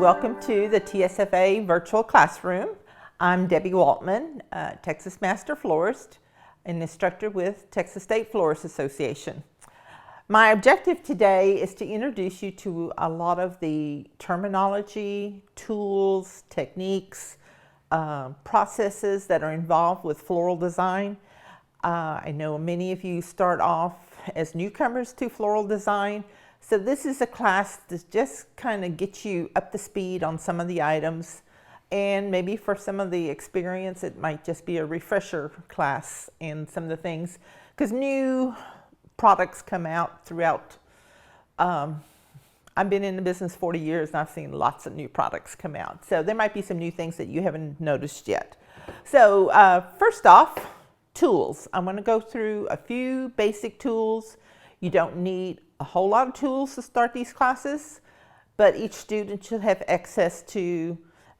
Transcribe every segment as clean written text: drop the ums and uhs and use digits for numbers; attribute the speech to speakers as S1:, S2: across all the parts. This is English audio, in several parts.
S1: Welcome to the TSFA virtual classroom. I'm Debbie Woltmann, Texas Master Florist, an instructor with Texas State Florist Association. My objective today is to introduce you to a lot of the terminology, tools, techniques, processes that are involved with floral design. I know many of you start off as newcomers to floral design. So this is a class that just kind of gets you up to speed on some of the items, and maybe for some of the experience it might just be a refresher class in some of the things, because new products come out throughout. I've been in the business 40 years and I've seen lots of new products come out. So there might be some new things that you haven't noticed yet. So first off, tools. I'm going to go through a few basic tools. You don't need a whole lot of tools to start these classes, but each student should have access to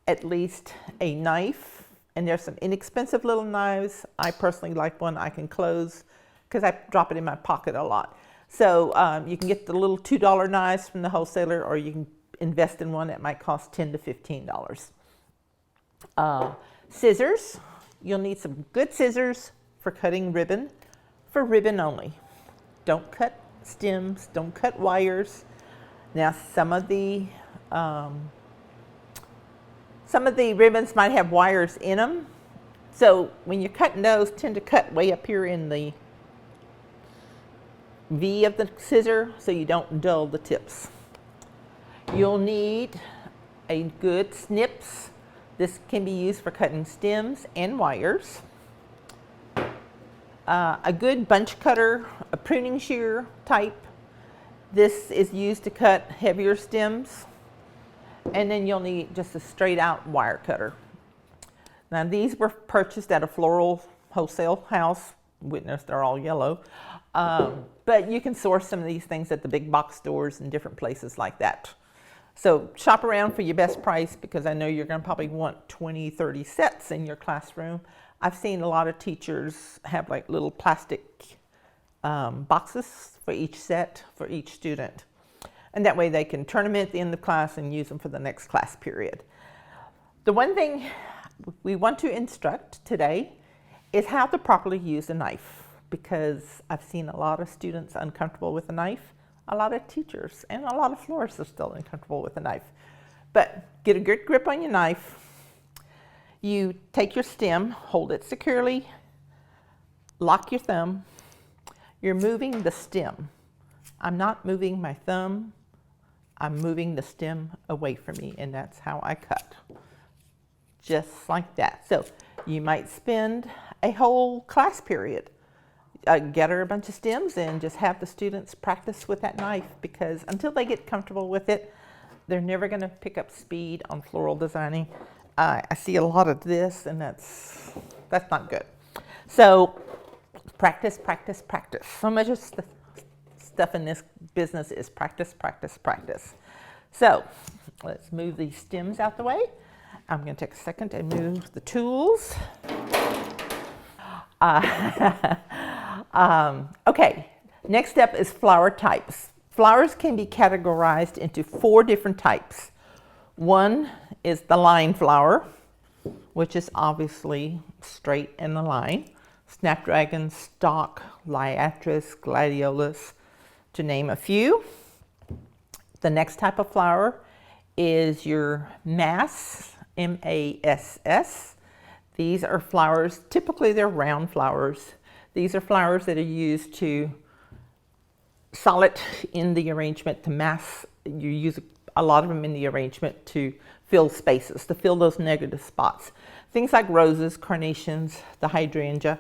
S1: at least a knife, and there's some inexpensive little knives. I personally like one I can close because I drop it in my pocket a lot. So you can get the little $2 knives from the wholesaler, or you can invest in one that might cost $10 to $15. Scissors. You'll need some good scissors for cutting ribbon, for ribbon only. Don't cut stems, don't cut wires. Now some of the ribbons might have wires in them, so when you're cutting those, tend to cut way up here in the V of the scissor so you don't dull the tips. You'll need a good snips. This can be used for cutting stems and wires. A good bunch cutter, a pruning shear type. This is used to cut heavier stems. And then you'll need just a straight out wire cutter. Now these were purchased at a floral wholesale house. Witness, they're all yellow. But you can source some of these things at the big box stores and different places like that. So shop around for your best price, because I know you're going to probably want 20, 30 sets in your classroom. I've seen a lot of teachers have like little plastic boxes for each set, for each student. And that way they can turn them at the end of class and use them for the next class period. The one thing we want to instruct today is how to properly use a knife, because I've seen a lot of students uncomfortable with a knife. A lot of teachers and a lot of florists are still uncomfortable with a knife. But get a good grip on your knife. You take your stem, hold it securely, lock your thumb. You're moving the stem. I'm not moving my thumb. I'm moving the stem away from me, and that's how I cut. Just like that. So you might spend a whole class period, gather a bunch of stems and just have the students practice with that knife, because until they get comfortable with it, they're never going to pick up speed on floral designing. I see a lot of this, and that's not good. So practice, practice, practice. So much of the stuff in this business is practice, practice, practice. So let's move these stems out the way. I'm going to take a second and move the tools. Okay, next up is flower types. Flowers can be categorized into 4 different types. One is the line flower, which is obviously straight in the line. Snapdragon, stock, liatris, gladiolus, to name a few. The next type of flower is your mass, M-A-S-S. These are flowers, typically they're round flowers. These are flowers that are used to solid in the arrangement, to mass. You use a lot of them in the arrangement to fill spaces, to fill those negative spots. Things like roses, carnations, the hydrangea.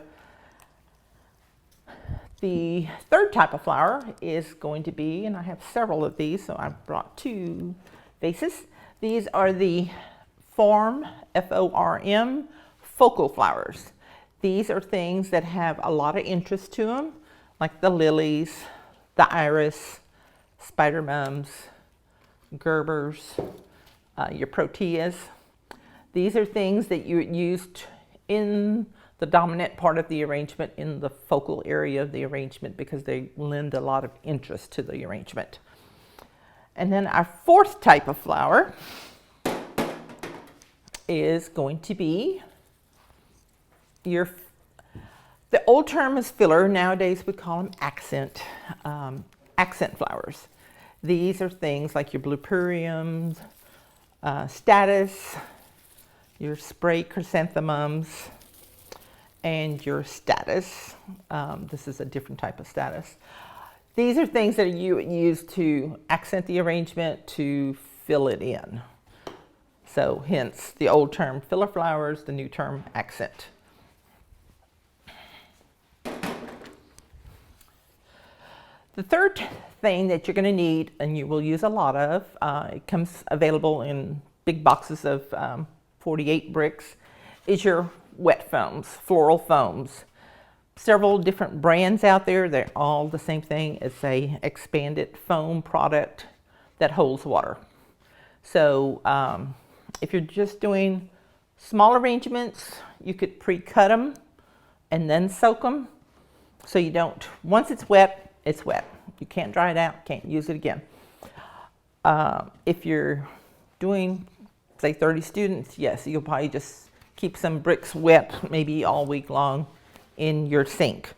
S1: The third type of flower is going to be, and I have several of these, so I brought 2 vases. These are the form, F-O-R-M, focal flowers. These are things that have a lot of interest to them, like the lilies, the iris, spider mums, gerbers, your proteas. These are things that you used in the dominant part of the arrangement, in the focal area of the arrangement, because they lend a lot of interest to the arrangement. And then our fourth type of flower is going to be the old term is filler. Nowadays we call them accent flowers. These are things like your blupuriums, status, your spray chrysanthemums, and your status. This is a different type of status. These are things that you would use to accent the arrangement, to fill it in. So hence the old term filler flowers, the new term accent. The third thing that you're going to need, and you will use a lot of, it comes available in big boxes of 48 bricks, is your wet foams, floral foams. Several different brands out there. They're all the same thing. It's a expanded foam product that holds water. So if you're just doing small arrangements, you could pre-cut them and then soak them. So you don't, once it's wet, it's wet. You can't dry it out, can't use it again. If you're doing, say, 30 students, yes, you'll probably just keep some bricks wet, maybe all week long in your sink.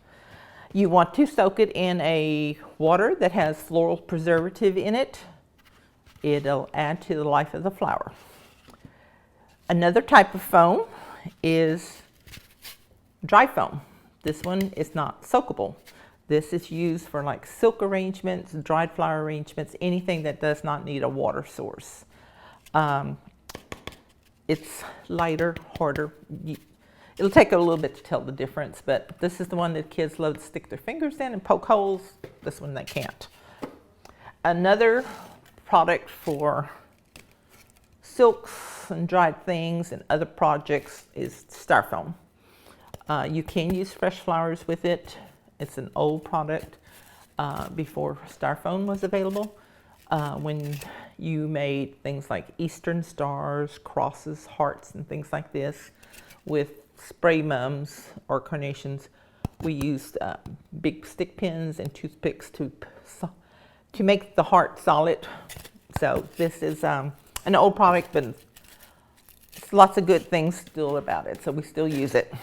S1: You want to soak it in a water that has floral preservative in it. It'll add to the life of the flower. Another type of foam is dry foam. This one is not soakable. This is used for like silk arrangements, dried flower arrangements, anything that does not need a water source. It's lighter, harder. It'll take a little bit to tell the difference, but this is the one that kids love to stick their fingers in and poke holes. This one they can't. Another product for silks and dried things and other projects is styrofoam. You can use fresh flowers with it. It's an old product before styrofoam was available. When you made things like Eastern stars, crosses, hearts, and things like this with spray mums or carnations, we used big stick pins and toothpicks to make the heart solid. So this is an old product, but there's lots of good things still about it, so we still use it.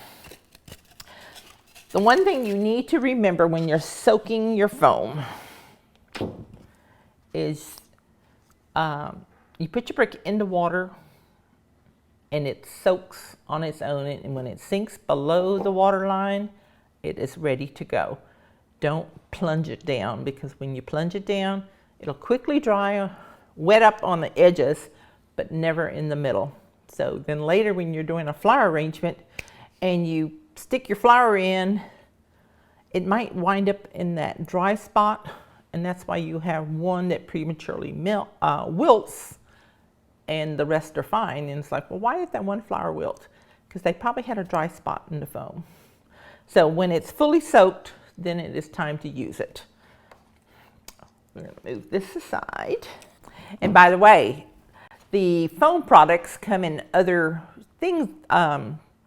S1: The one thing you need to remember when you're soaking your foam is you put your brick into water and it soaks on its own, and when it sinks below the water line, it is ready to go. Don't plunge it down, because when you plunge it down, it'll quickly dry, wet up on the edges, but never in the middle. So then later when you're doing a flower arrangement and you stick your flower in, it might wind up in that dry spot, and that's why you have one that prematurely wilts and the rest are fine. And it's like, well, why did that one flower wilt? Because they probably had a dry spot in the foam. So when it's fully soaked, then it is time to use it. We're going to move this aside. And by the way, the foam products come in other things,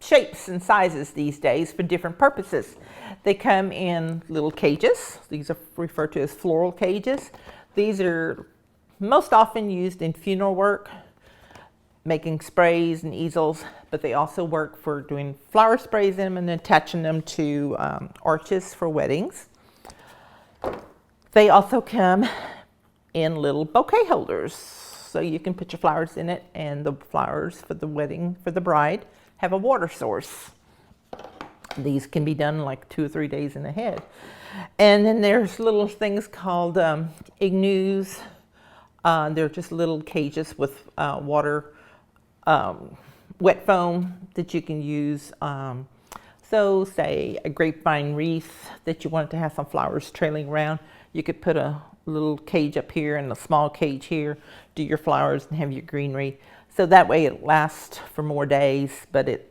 S1: shapes and sizes these days for different purposes. They come in little cages. These are referred to as floral cages. These are most often used in funeral work, making sprays and easels, but they also work for doing flower sprays in them and attaching them to arches for weddings. They also come in little bouquet holders, so you can put your flowers in it, and the flowers for the wedding for the bride have a water source. These can be done like 2 or 3 days in ahead. And then there's little things called ignoos. They're just little cages with water, wet foam that you can use. So say a grapevine wreath that you wanted to have some flowers trailing around, you could put a little cage up here and a small cage here, do your flowers and have your greenery. So that way it lasts for more days. But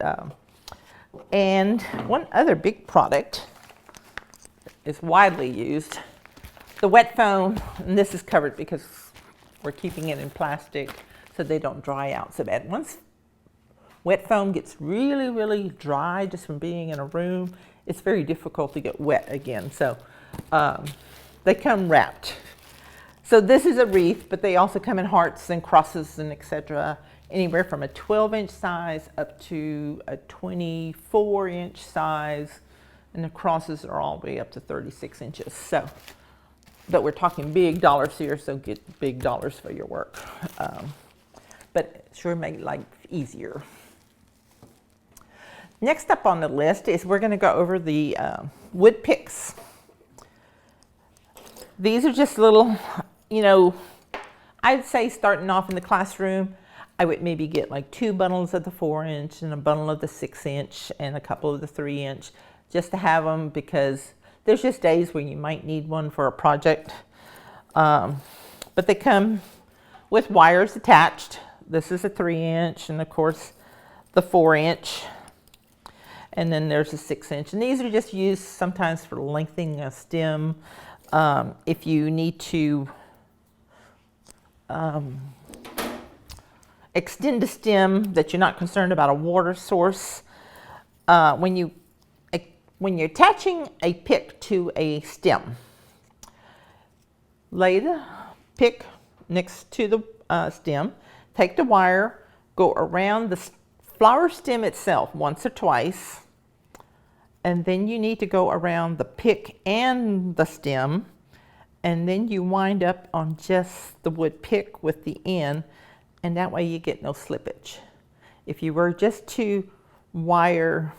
S1: and one other big product is widely used, the wet foam, and this is covered because we're keeping it in plastic so they don't dry out so bad. Once wet foam gets really, really dry just from being in a room, it's very difficult to get wet again. So they come wrapped. So this is a wreath, but they also come in hearts and crosses and etc. anywhere from a 12-inch size up to a 24-inch size, and the crosses are all the way up to 36 inches. So, but we're talking big dollars here, so get big dollars for your work. But sure make life easier. Next up on the list is we're going to go over the wood picks. These are just little, you know, I'd say starting off in the classroom, I would maybe get like 2 bundles of the 4-inch and a bundle of the 6-inch and a couple of the 3-inch, just to have them, because there's just days where you might need one for a project. But they come with wires attached. This is a 3-inch, and of course the 4-inch. And then there's a 6-inch. And these are just used sometimes for lengthening a stem. If you need to extend a stem that you're not concerned about a water source. When you're attaching a pick to a stem, lay the pick next to the stem, take the wire, go around the flower stem itself once or twice, and then you need to go around the pick and the stem, and then you wind up on just the wood pick with the end, and that way you get no slippage. If you were just to wire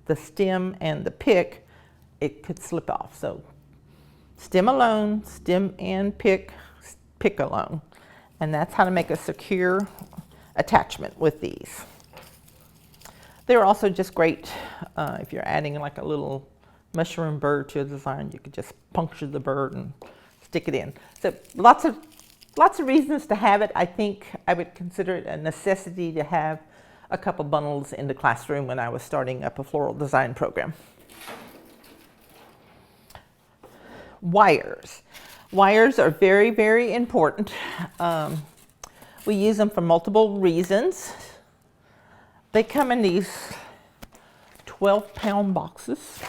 S1: the stem and the pick, it could slip off. So stem alone, stem and pick, pick alone. And that's how to make a secure attachment with these. They're also just great if you're adding like a little mushroom bird to a design. You could just puncture the bird and stick it in. So lots of reasons to have it. I think I would consider it a necessity to have a couple bundles in the classroom when I was starting up a floral design program. Wires. Wires are very, very important. We use them for multiple reasons. They come in these 12-pound boxes.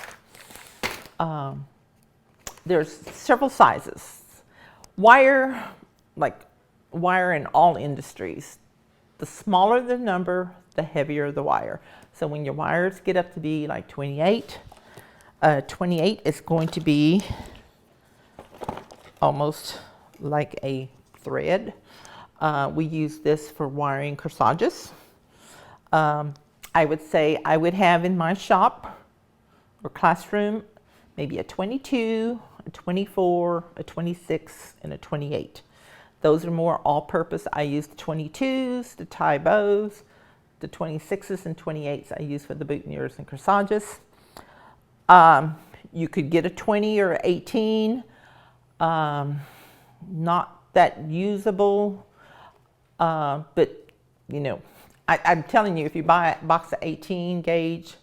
S1: There's several sizes. Wire, like wire in all industries, the smaller the number, the heavier the wire. So when your wires get up to be like 28, 28 is going to be almost like a thread. We use this for wiring corsages. I would say I would have in my shop or classroom maybe a 22, a 24, a 26, and a 28. Those are more all-purpose. I use the 22s to tie bows. The 26s and 28s I use for the boutonnieres and corsages. You could get a 20 or 18. Not that usable, but you know, I'm telling you, if you buy a box of 18 gauge,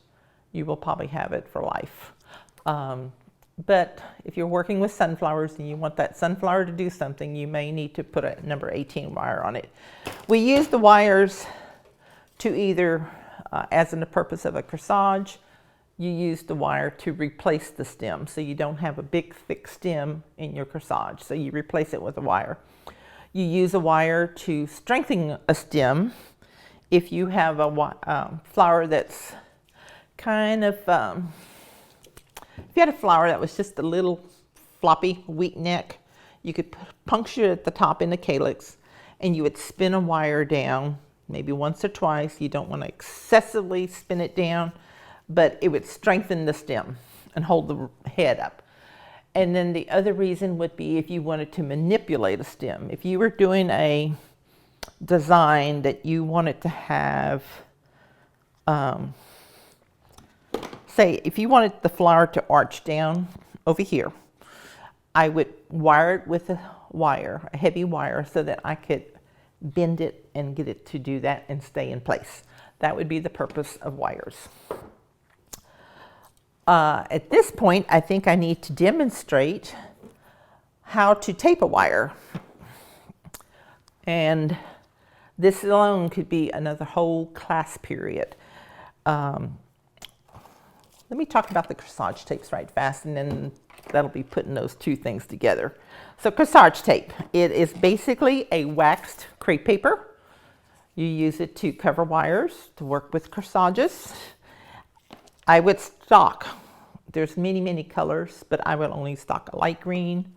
S1: you will probably have it for life. But if you're working with sunflowers and you want that sunflower to do something, you may need to put a number 18 wire on it. We use the wires to either, as in the purpose of a corsage, you use the wire to replace the stem. So you don't have a big thick stem in your corsage. So you replace it with a wire. You use a wire to strengthen a stem. If you have a flower that's kind of, if you had a flower that was just a little floppy, weak neck, you could puncture it at the top in the calyx, and you would spin a wire down, maybe once or twice. You don't want to excessively spin it down, but it would strengthen the stem and hold the head up. And then the other reason would be if you wanted to manipulate a stem. If you were doing a design that you wanted to have, say if you wanted the flower to arch down over here, I would wire it with a wire, a heavy wire, so that I could bend it and get it to do that and stay in place. That would be the purpose of wires. At this point, I think I need to demonstrate how to tape a wire. And this alone could be another whole class period. Let me talk about the corsage tapes right fast, and then that'll be putting those two things together. So corsage tape, it is basically a waxed crepe paper. You use it to cover wires, to work with corsages. I would stock, there's many colors, but I would only stock a light green,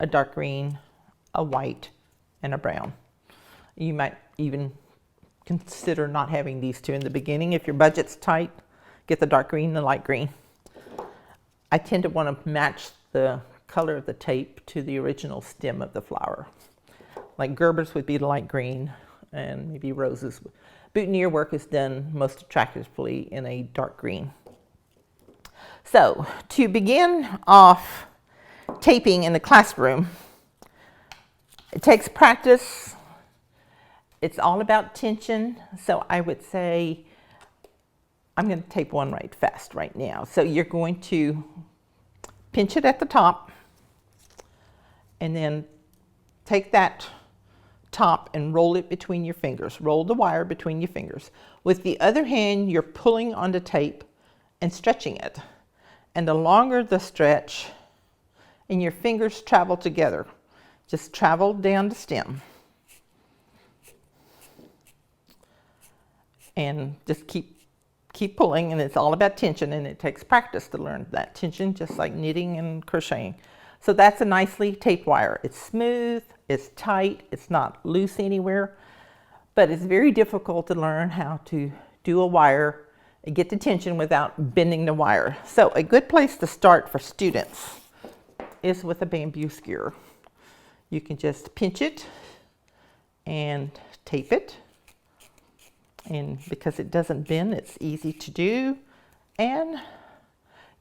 S1: a dark green, a white, and a brown. You might even consider not having these two in the beginning. If your budget's tight, get the dark green and the light green. I tend to want to match the color of the tape to the original stem of the flower. Like Gerber's would be the light green, and maybe roses. Boutonniere work is done most attractively in a dark green. So to begin off taping in the classroom, it takes practice. It's all about tension. So I would say, I'm going to tape one right fast right now. So you're going to pinch it at the top and then take that top and roll it between your fingers. Roll the wire between your fingers. With the other hand, you're pulling on the tape and stretching it. And the longer the stretch, and your fingers travel together, just travel down the stem. And just keep pulling, and it's all about tension, and it takes practice to learn that tension, just like knitting and crocheting. So that's a nicely taped wire. It's smooth, it's tight, it's not loose anywhere, but it's very difficult to learn how to do a wire and get the tension without bending the wire. So a good place to start for students is with a bamboo skewer. You can just pinch it and tape it. And because it doesn't bend, it's easy to do. And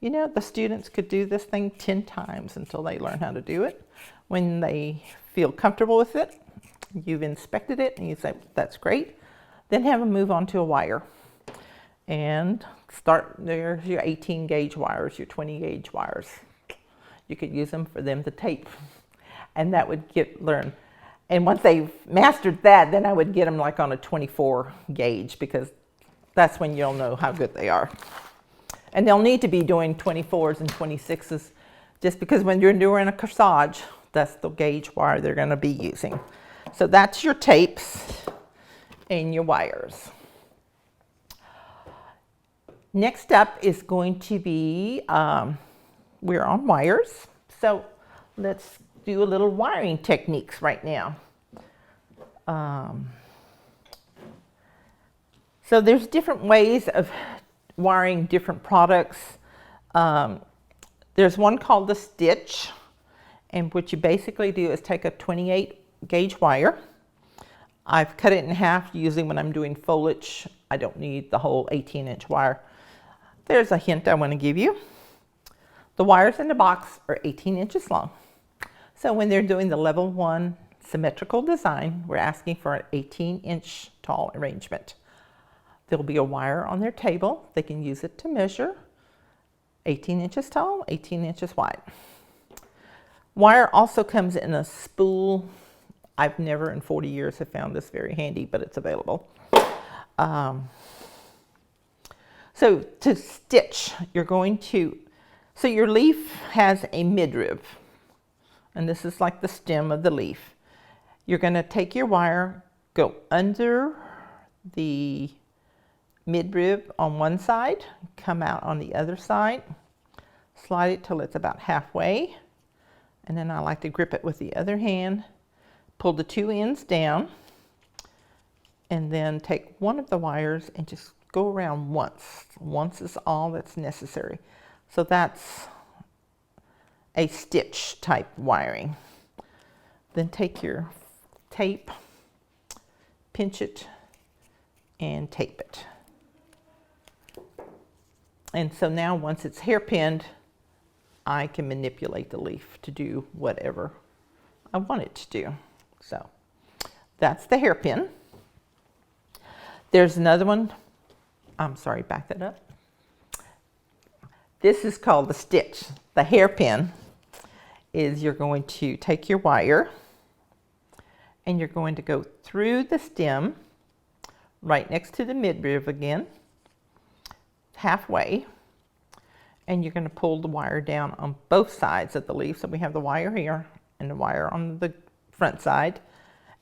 S1: you know, the students could do this thing 10 times until they learn how to do it. When they feel comfortable with it, you've inspected it and you say, that's great. Then have them move on to a wire. And start, there's your 18 gauge wires, your 20 gauge wires. You could use them for them to tape. And that would learn. And once they've mastered that, then I would get them like on a 24 gauge, because that's when you'll know how good they are. And they'll need to be doing 24s and 26s, just because when you're doing a corsage, that's the gauge wire they're going to be using. So that's your tapes and your wires. Next up is going to be, we're on wires. So let's do a little wiring techniques right now. So there's different ways of wiring different products. There's one called the stitch, and what you basically do is take a 28 gauge wire. I've cut it in half. Usually when I'm doing foliage, I don't need the whole 18-inch wire. There's a hint I want to give you. The wires in the box are 18 inches long. So when they're doing the level 1 symmetrical design, we're asking for an 18-inch tall arrangement. There'll be a wire on their table. They can use it to measure 18 inches tall, 18 inches wide. Wire also comes in a spool. I've never in 40 years have found this very handy, but it's available. So to stitch, you're going to, so your leaf has a midrib, and this is like the stem of the leaf. You're going to take your wire, go under the midrib on one side, come out on the other side, slide it till it's about halfway, and then I like to grip it with the other hand, pull the two ends down, and then take one of the wires and just go around once. Once is all that's necessary. So that's a stitch type wiring. Then take your tape, pinch it, and tape it. And so now once it's hairpinned, I can manipulate the leaf to do whatever I want it to do. So that's the hairpin. There's another one. I'm sorry, back that up. This is called the stitch. The hairpin is you're going to take your wire and you're going to go through the stem right next to the midrib again, halfway, and you're going to pull the wire down on both sides of the leaf. So we have the wire here and the wire on the front side,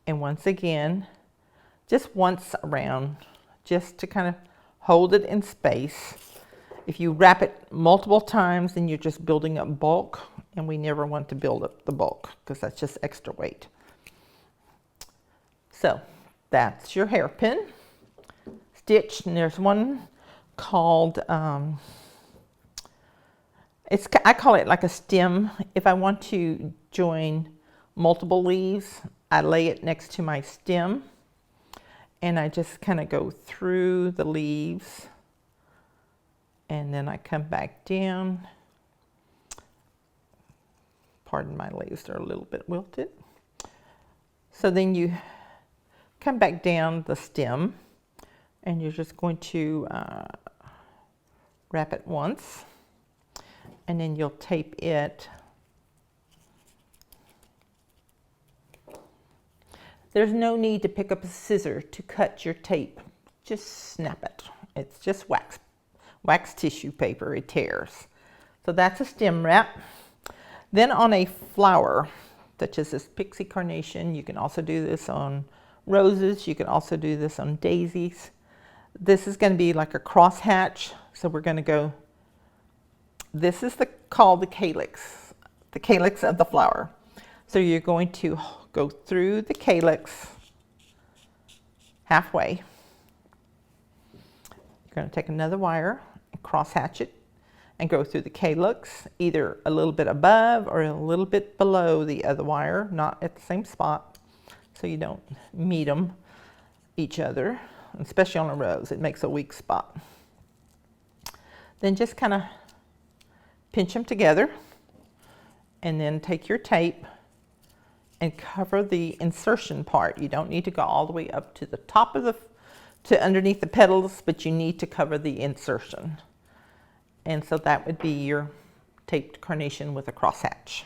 S1: and once again just once around, just to kind of hold it in space. If you wrap it multiple times, then you're just building up bulk, and we never want to build up the bulk because that's just extra weight. So that's your hairpin stitch, and there's one called, I call it like a stem. If I want to join multiple leaves, I lay it next to my stem, and I just kind of go through the leaves, and then I come back down. Pardon, my leaves, they're a little bit wilted. So then you come back down the stem, and you're just going to wrap it once, and then you'll tape it. There's no need to pick up a scissor to cut your tape. Just snap it. It's just wax tissue paper, it tears. So that's a stem wrap. Then on a flower, such as this pixie carnation, you can also do this on roses, you can also do this on daisies. This is going to be like a crosshatch, so we're going to go, this is called the calyx of the flower. So you're going to go through the calyx halfway. You're going to take another wire and crosshatch it and go through the calyx, either a little bit above or a little bit below the other wire, not at the same spot, so you don't meet each other, especially on a rose. It makes a weak spot. Then just kind of pinch them together, and then take your tape and cover the insertion part. You don't need to go all the way up to the top of to underneath the petals, but you need to cover the insertion. And so that would be your taped carnation with a crosshatch.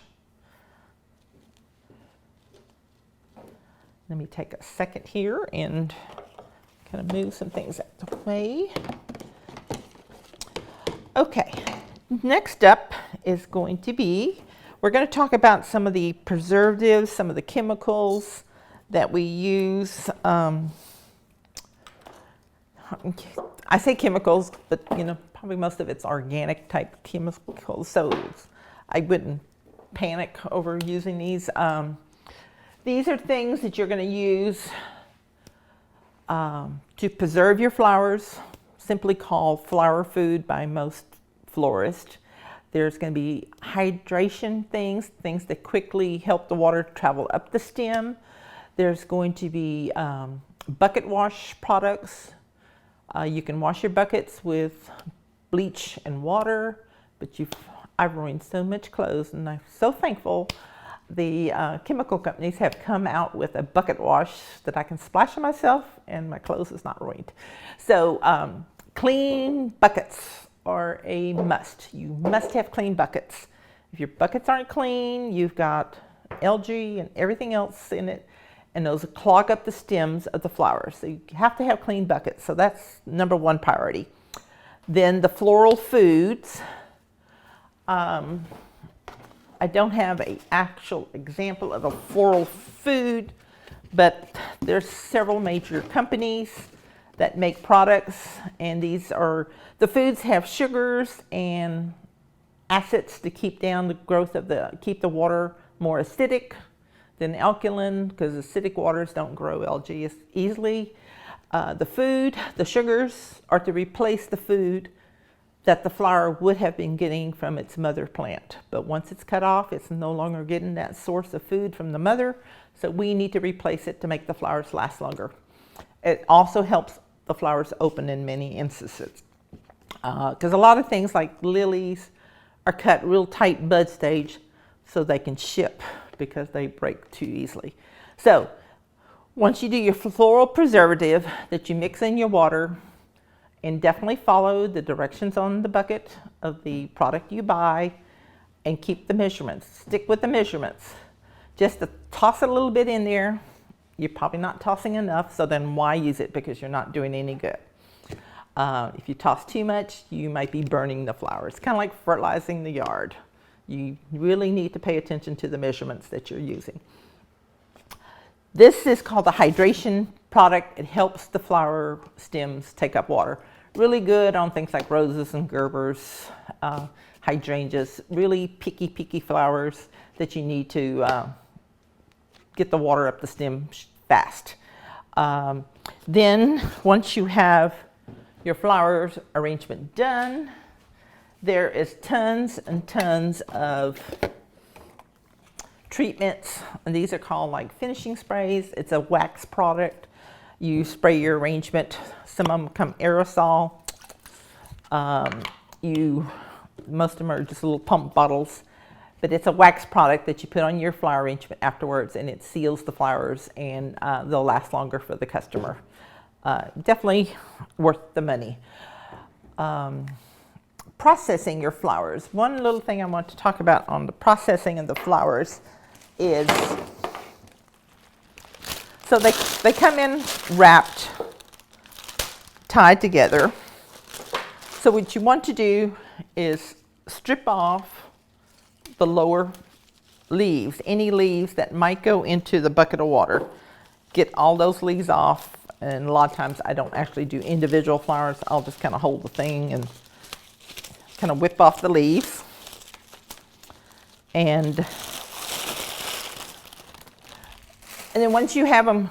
S1: Let me take a second here and kind of move some things out the way. Okay, next up is going to be, we're going to talk about some of the preservatives, some of the chemicals that we use. I say chemicals, but probably most of it's organic type chemicals, so I wouldn't panic over using these. These are things that you're going to use to preserve your flowers, simply called flower food by most florists. There's going to be hydration things that quickly help the water travel up the stem. There's going to be bucket wash products. You can wash your buckets with bleach and water, but I've ruined so much clothes, and I'm so thankful the chemical companies have come out with a bucket wash that I can splash on myself and my clothes is not ruined. So clean buckets are a must. You must have clean buckets. If your buckets aren't clean, you've got algae and everything else in it, and those clog up the stems of the flowers. So you have to have clean buckets. So that's number one priority. Then the floral foods. I don't have an actual example of a floral food, but there's several major companies that make products, and the foods have sugars and acids to keep down the growth of keep the water more acidic than alkaline, because acidic waters don't grow algae as easily. The sugars are to replace the food that the flower would have been getting from its mother plant. But once it's cut off, it's no longer getting that source of food from the mother, so we need to replace it to make the flowers last longer. It also helps the flowers open in many instances. Because a lot of things like lilies are cut real tight bud stage so they can ship, because they break too easily. So once you do your floral preservative that you mix in your water, and definitely follow the directions on the bucket of the product you buy, and keep the measurements. Stick with the measurements. Just to toss it a little bit in there. You're probably not tossing enough, so then why use it, because you're not doing any good. If you toss too much, you might be burning the flowers. It's kind of like fertilizing the yard. You really need to pay attention to the measurements that you're using. This is called the hydration product. It helps the flower stems take up water. Really good on things like roses and gerbers, hydrangeas, really picky flowers that you need to get the water up the stem fast. Then once you have your flowers arrangement done, there is tons and tons of treatments, and these are called like finishing sprays. It's a wax product. You spray your arrangement. Some of them come aerosol. Most of them are just little pump bottles, but it's a wax product that you put on your flower arrangement afterwards, and it seals the flowers, and they'll last longer for the customer. Definitely worth the money. Processing your flowers. One little thing I want to talk about on the processing of the flowers is, so they come in wrapped, tied together. So what you want to do is strip off the lower leaves, any leaves that might go into the bucket of water. Get all those leaves off, and a lot of times I don't actually do individual flowers. I'll just kind of hold the thing and kind of whip off the leaves. And then once you have them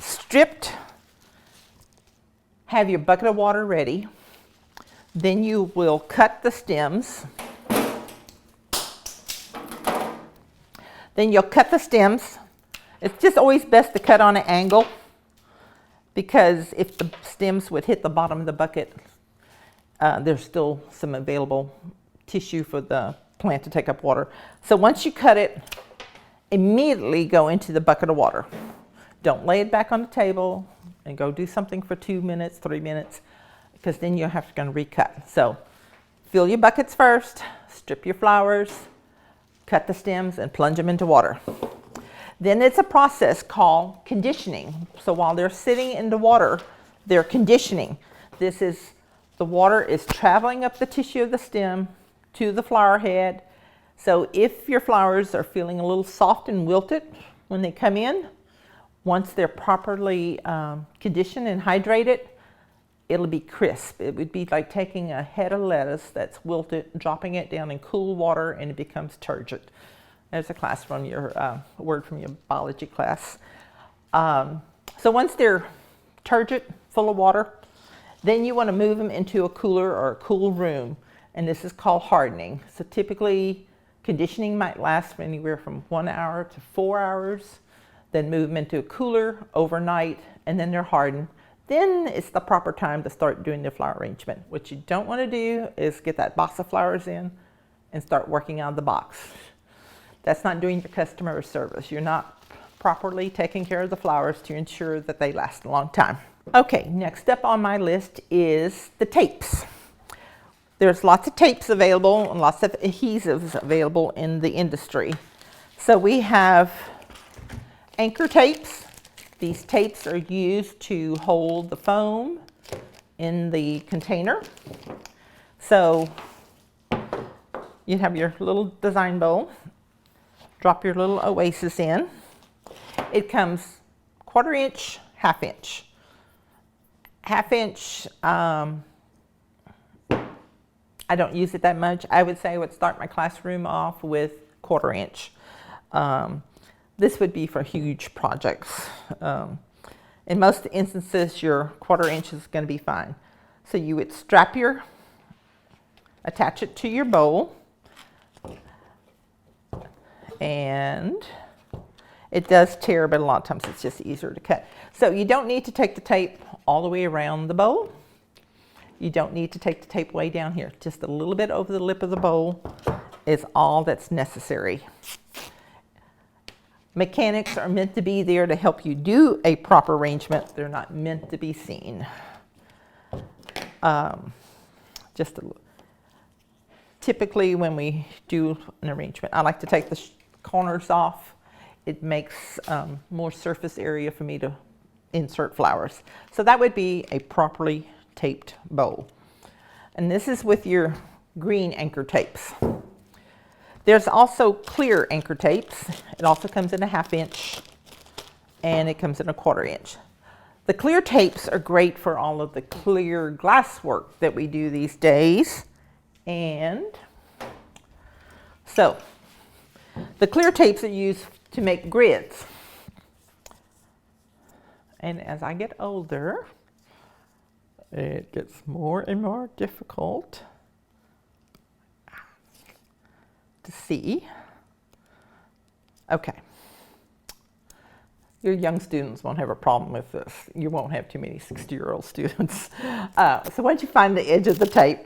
S1: stripped, have your bucket of water ready, then you will cut the stems. Then you'll cut the stems. It's just always best to cut on an angle, because if the stems would hit the bottom of the bucket, there's still some available tissue for the plant to take up water. So once you cut it, immediately go into the bucket of water. Don't lay it back on the table and go do something for 2 minutes, 3 minutes, because then you'll have to recut. So fill your buckets first, strip your flowers, cut the stems, and plunge them into water. Then it's a process called conditioning. So while they're sitting in the water, they're conditioning. The water is traveling up the tissue of the stem to the flower head. So if your flowers are feeling a little soft and wilted when they come in, once they're properly conditioned and hydrated, it'll be crisp. It would be like taking a head of lettuce that's wilted, dropping it down in cool water, and it becomes turgid. There's a class from your word from your biology class. So once they're turgid, full of water, then you want to move them into a cooler or a cool room, and this is called hardening. So typically, conditioning might last for anywhere from 1 hour to 4 hours. Then move them into a cooler overnight, and then they're hardened. Then it's the proper time to start doing the flower arrangement. What you don't want to do is get that box of flowers in and start working out of the box. That's not doing your customer a service. You're not properly taking care of the flowers to ensure that they last a long time. Okay, next up on my list is the tapes. There's lots of tapes available and lots of adhesives available in the industry. So we have anchor tapes. These tapes are used to hold the foam in the container. So you have your little design bowl, drop your little oasis in. It comes 1/4 inch, 1/2 inch. 1/2 inch, I don't use it that much. I would say I would start my classroom off with 1/4 inch. This would be for huge projects. In most instances, your 1/4 inch is going to be fine. So you would attach it to your bowl, and it does tear, but a lot of times it's just easier to cut. So you don't need to take the tape all the way around the bowl. You don't need to take the tape way down here. Just a little bit over the lip of the bowl is all that's necessary. Mechanics are meant to be there to help you do a proper arrangement. They're not meant to be seen. Typically when we do an arrangement, I like to take the corners off. It makes more surface area for me to insert flowers. So that would be a properly taped bowl. And this is with your green anchor tapes. There's also clear anchor tapes. It also comes in a 1/2 inch, and it comes in a 1/4 inch. The clear tapes are great for all of the clear glass work that we do these days. And so the clear tapes are used to make grids. And as I get older, it gets more and more difficult to see. Okay. Your young students won't have a problem with this. You won't have too many 60-year-old students. So once you find the edge of the tape,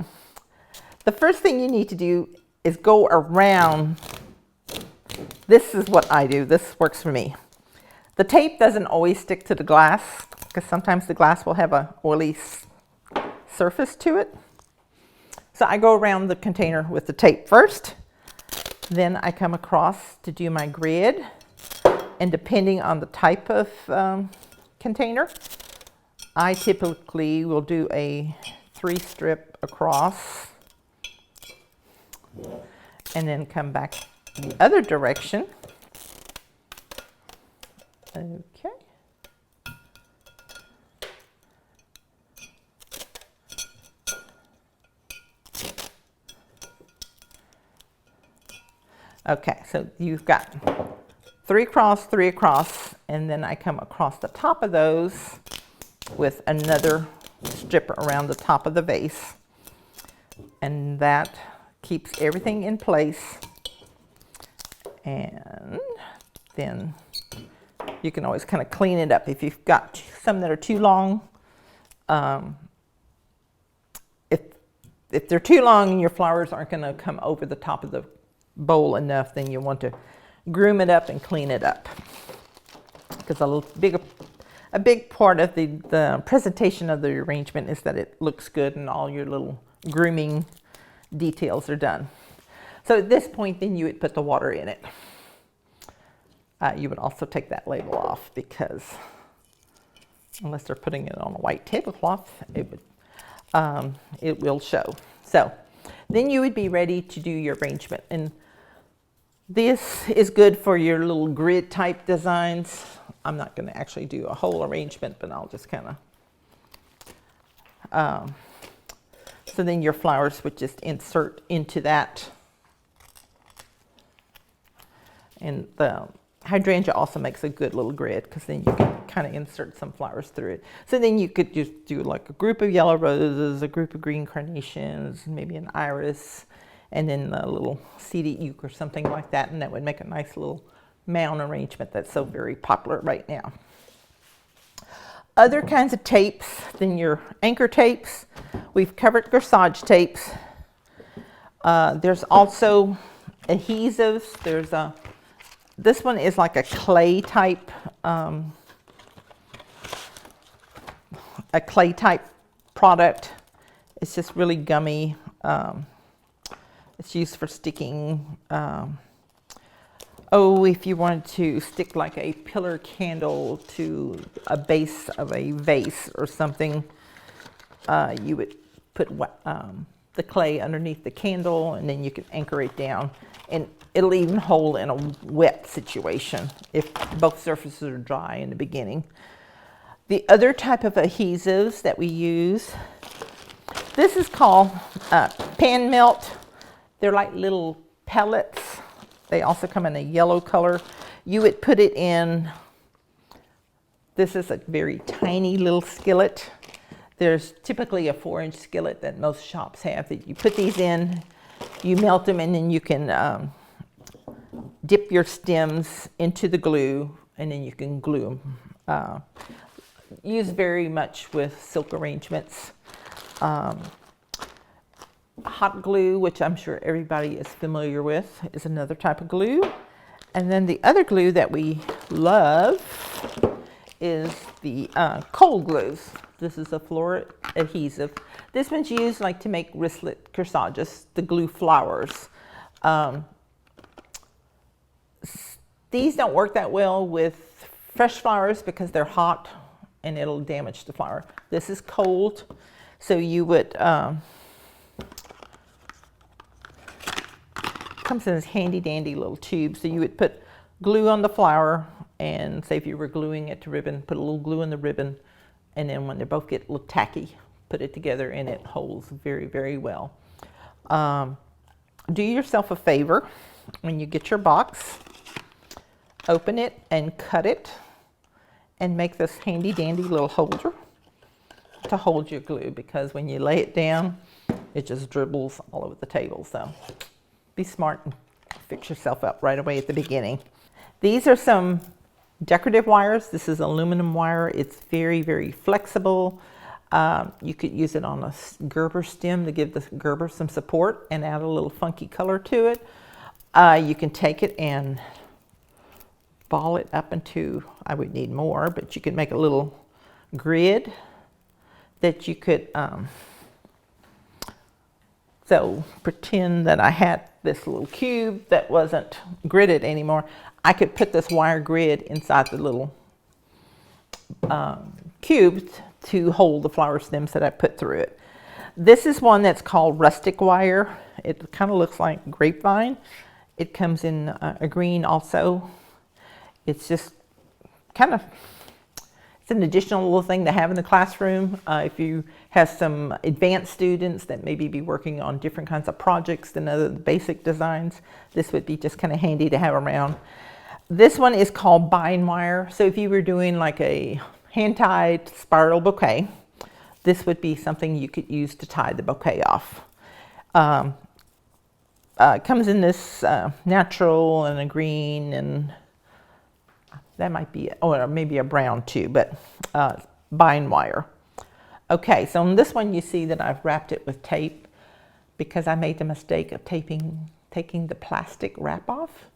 S1: the first thing you need to do is go around. This is what I do. This works for me. The tape doesn't always stick to the glass because sometimes the glass will have an oily surface to it. So I go around the container with the tape first. Then I come across to do my grid. And depending on the type of container, I typically will do a 3-strip across and then come back the other direction. Okay. Okay, so you've got 3 across, 3 across, and then I come across the top of those with another strip around the top of the vase. And that keeps everything in place. And then you can always kind of clean it up. If you've got some that are too long, if they're too long and your flowers aren't going to come over the top of the bowl enough, then you want to groom it up and clean it up. Because a big part of the presentation of the arrangement is that it looks good and all your little grooming details are done. So at this point, then you would put the water in it. You would also take that label off because unless they're putting it on a white tablecloth, it will show. So then you would be ready to do your arrangement. And this is good for your little grid type designs. I'm not going to actually do a whole arrangement, but I'll just kind of, so then your flowers would just insert into that. And the hydrangea also makes a good little grid because then you can kind of insert some flowers through it. So then you could just do like a group of yellow roses, a group of green carnations, maybe an iris, and then a little seeded uke or something like that, and that would make a nice little mound arrangement that's so very popular right now. Other kinds of tapes than your anchor tapes, we've covered corsage tapes. There's also adhesives. This one is like a clay type product. It's just really gummy. It's used for sticking. If you wanted to stick like a pillar candle to a base of a vase or something, you would put the clay underneath the candle, and then you can anchor it down. And it'll even hold in a wet situation if both surfaces are dry in the beginning. The other type of adhesives that we use, this is called pan melt. They're like little pellets. They also come in a yellow color. You would put it in, this is a very tiny little skillet. There's typically a 4-inch skillet that most shops have that you put these in, you melt them, and then you can dip your stems into the glue, and then you can glue them. Used very much with silk arrangements. Hot glue, which I'm sure everybody is familiar with, is another type of glue. And then the other glue that we love is the cold glues. This is a floral adhesive. This one's used like to make wristlet corsages, the glue flowers. These don't work that well with fresh flowers because they're hot and it'll damage the flower. This is cold, so you would comes in this handy dandy little tube. So you would put glue on the flower, and say if you were gluing it to ribbon, put a little glue in the ribbon, And then when they both get a little tacky, put it together and it holds very, very well. Do yourself a favor when you get your box, open it and cut it and make this handy dandy little holder to hold your glue, because when you lay it down, it just dribbles all over the table. So be smart and fix yourself up right away at the beginning. These are some decorative wires. This is aluminum wire. It's very, very flexible. You could use it on a Gerber stem to give the Gerber some support and add a little funky color to it. You can take it and ball it up into, I would need more, but you could make a little grid that you could, so pretend that I had this little cube that wasn't gridded anymore. I could put this wire grid inside the little cube to hold the flower stems that I put through it. This is one that's called rustic wire. It kind of looks like grapevine. It comes in a green also. It's just kind of, it's an additional little thing to have in the classroom. If you have some advanced students that maybe be working on different kinds of projects than other basic designs, this would be just kind of handy to have around. This one is called bind wire. So if you were doing like a hand-tied spiral bouquet, this would be something you could use to tie the bouquet off. It comes in this natural and a green, and that might be, or maybe a brown too, but bind wire. Okay, so on this one you see that I've wrapped it with tape because I made the mistake of taking the plastic wrap off,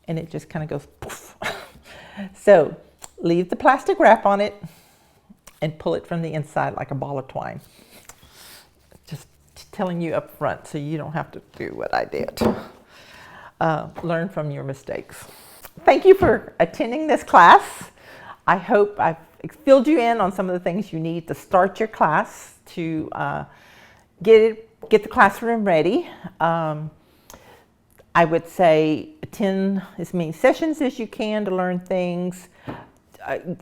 S1: and it just kind of goes poof. So leave the plastic wrap on it and pull it from the inside like a ball of twine. Just telling you up front so you don't have to do what I did. Learn from your mistakes. Thank you for attending this class. I hope I've filled you in on some of the things you need to start your class to get the classroom ready. I would say attend as many sessions as you can to learn things.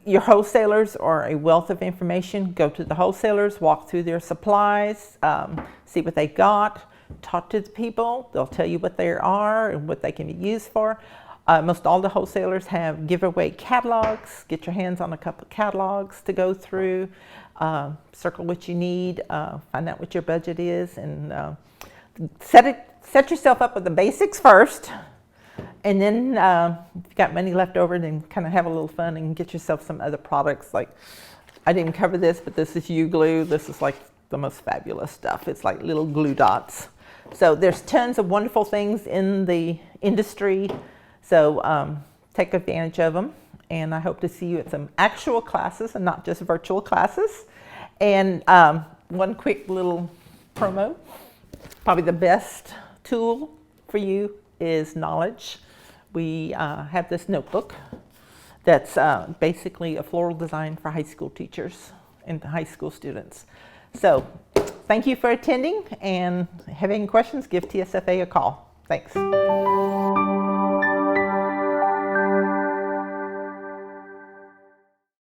S1: Your wholesalers are a wealth of information. Go to the wholesalers, walk through their supplies, see what they got, talk to the people. They'll tell you what they are and what they can be used for. Most all the wholesalers have giveaway catalogs. Get your hands on a couple of catalogs to go through, circle what you need, find out what your budget is, and set yourself up with the basics first. And then if you've got money left over, then kind of have a little fun and get yourself some other products. Like, I didn't cover this, but this is U-glue. This is like the most fabulous stuff. It's like little glue dots. So there's tons of wonderful things in the industry. So take advantage of them. And I hope to see you at some actual classes and not just virtual classes. And one quick little promo. Probably the best tool for you is knowledge. We have this notebook that's basically a floral design for high school teachers and high school students. So thank you for attending, and if you have any questions, give TSFA a call. Thanks.